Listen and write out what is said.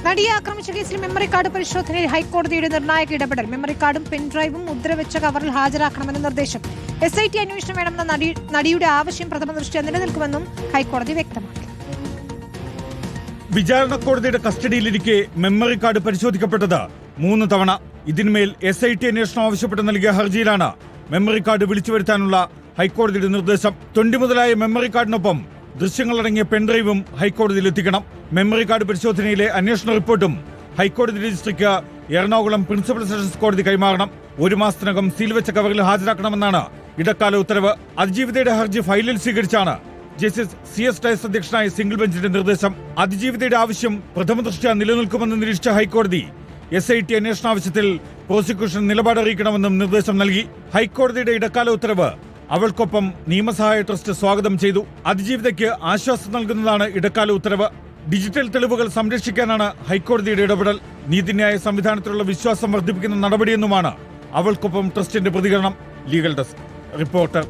നടിയെ ആക്രമിച്ച കേസിൽ മെമ്മറി കാർഡ് പരിശോധനയിൽ ഹൈക്കോടതിയുടെ നിർണായക ഇടപെടൽ. മെമ്മറി കാർഡും പെൻഡ്രൈവും മുദ്രവെച്ച കവറിൽ ഹാജരാക്കണമെന്ന നിർദ്ദേശം. SIT അന്വേഷണം വേണമെന്ന നടിയുടെ ആവശ്യം പ്രഥമ ദൃഷ്ട്യാ നിലനിൽക്കുമെന്നും ഹൈക്കോടതി വ്യക്തമാക്കി. വിചാരണ കോടതിയുടെ കസ്റ്റഡിയിലിരിക്കെ മെമ്മറി കാർഡ് പരിശോധിക്കപ്പെട്ടത് 3 തവണ. ഇതിന്മേൽ SIT അന്വേഷണം ആവശ്യപ്പെട്ട് നൽകിയ ഹർജിയിലാണ് മെമ്മറി കാർഡ് വിളിച്ചു വരുത്താനുള്ള ഹൈക്കോടതിയുടെ നിർദ്ദേശം. തൊണ്ടി മുതലായ മെമ്മറി കാർഡിനൊപ്പം ദൃശ്യങ്ങളടങ്ങിയ പെൻഡ്രൈവും ഹൈക്കോടതിയിൽ എത്തിക്കണം. മെമ്മറി കാർഡ് പരിശോധനയിലെ അന്വേഷണ റിപ്പോർട്ടും ഹൈക്കോടതി രജിസ്ട്രിക്ക് എറണാകുളം പ്രിൻസിപ്പൽ സെഷൻസ് കോടതി കൈമാറണം. 1 മാസത്തിനകം സീൽ വെച്ച കവറിൽ ഹാജരാക്കണമെന്നാണ് ഇടക്കാല ഉത്തരവ്. അതിജീവിതയുടെ ഹർജി ഫയലിൽ സ്വീകരിച്ചാണ് ജസ്റ്റിസ് CS ഡയസ് അധ്യക്ഷനായ സിംഗിൾ ബെഞ്ചിന്റെ നിർദ്ദേശം. അതിജീവിതയുടെ ആവശ്യം പ്രഥമ ദൃഷ്ട്യാ നിലനിൽക്കുമെന്ന് നിരീക്ഷിച്ച ഹൈക്കോടതി SIT അന്വേഷണ ആവശ്യത്തിൽ പ്രോസിക്യൂഷൻ നിലപാട് അറിയിക്കണമെന്നും നിർദ്ദേശം നൽകി. ഹൈക്കോടതിയുടെ ഇടക്കാല ഉത്തരവ് അവൾക്കൊപ്പം നിയമസഹായ ട്രസ്റ്റ് സ്വാഗതം ചെയ്തു. അതിജീവിതയ്ക്ക് ആശ്വാസം നൽകുന്നതാണ് ഇടക്കാല ഉത്തരവ്. ഡിജിറ്റൽ തെളിവുകൾ സംരക്ഷിക്കാനാണ് ഹൈക്കോടതിയുടെ ഇടപെടൽ. നീതിന്യായ സംവിധാനത്തിലുള്ള വിശ്വാസം വർദ്ധിപ്പിക്കുന്ന നടപടിയെന്നുമാണ് അവൾക്കൊപ്പം ട്രസ്റ്റിന്റെ പ്രതികരണം. Legal desk reporter.